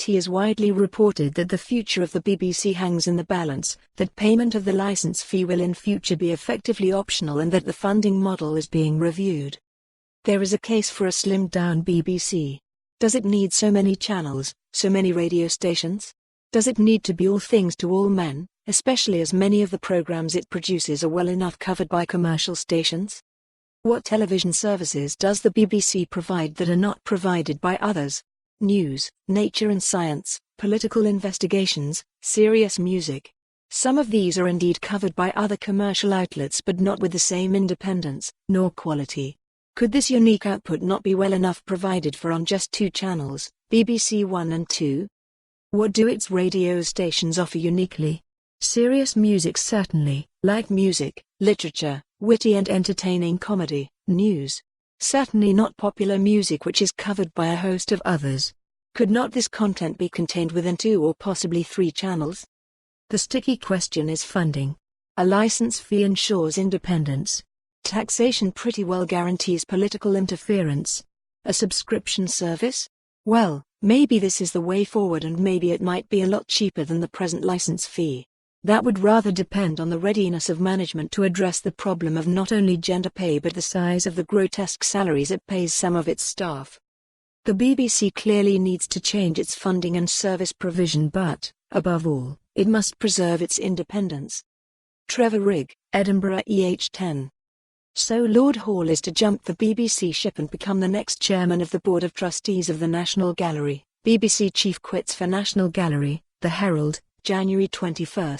It is widely reported that the future of the BBC hangs in the balance, that payment of the license fee will in future be effectively optional and that the funding model is being reviewed. There is a case for a slimmed-down BBC. Does it need so many channels, so many radio stations? Does it need to be all things to all men, especially as many of the programs it produces are well enough covered by commercial stations? What television services does the BBC provide that are not provided by others? News, nature and science, political investigations, serious music. Some of these are indeed covered by other commercial outlets but not with the same independence, nor quality. Could this unique output not be well enough provided for on just two channels, BBC One and Two? What do its radio stations offer uniquely? Serious music certainly, like music, literature, witty and entertaining comedy, news. Certainly not popular music which is covered by a host of others. Could not this content be contained within two or possibly three channels? The sticky question is funding. A license fee ensures independence. Taxation pretty well guarantees political interference. A subscription service? Well, maybe this is the way forward and maybe it might be a lot cheaper than the present license fee. That would rather depend on the readiness of management to address the problem of not only gender pay but the size of the grotesque salaries it pays some of its staff. The BBC clearly needs to change its funding and service provision but, above all, it must preserve its independence. Trevor Rigg, Edinburgh EH10. So Lord Hall is to jump the BBC ship and become the next chairman of the Board of Trustees of the National Gallery. BBC chief quits for National Gallery, The Herald, January 21.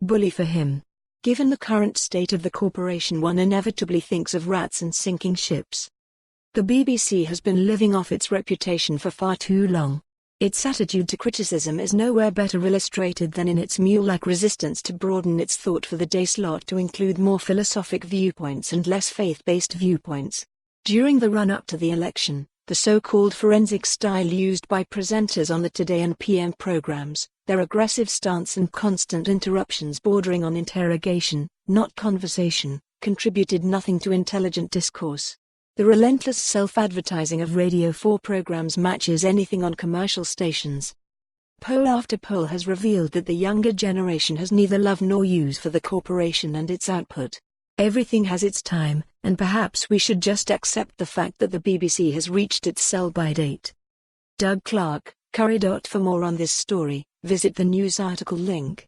Bully for him. Given the current state of the corporation, one inevitably thinks of rats and sinking ships. The BBC has been living off its reputation for far too long. Its attitude to criticism is nowhere better illustrated than in its mule-like resistance to broaden its thought for the day slot to include more philosophic viewpoints and less faith-based viewpoints. During the run-up to the election, the so-called forensic style used by presenters on the Today and PM programs, their aggressive stance and constant interruptions bordering on interrogation, not conversation, contributed nothing to intelligent discourse. The relentless self-advertising of Radio 4 programs matches anything on commercial stations. Poll after poll has revealed that the younger generation has neither love nor use for the corporation and its output. Everything has its time, and perhaps we should just accept the fact that the BBC has reached its sell-by date. Doug Clark, Curry. For more on this story, visit the news article link.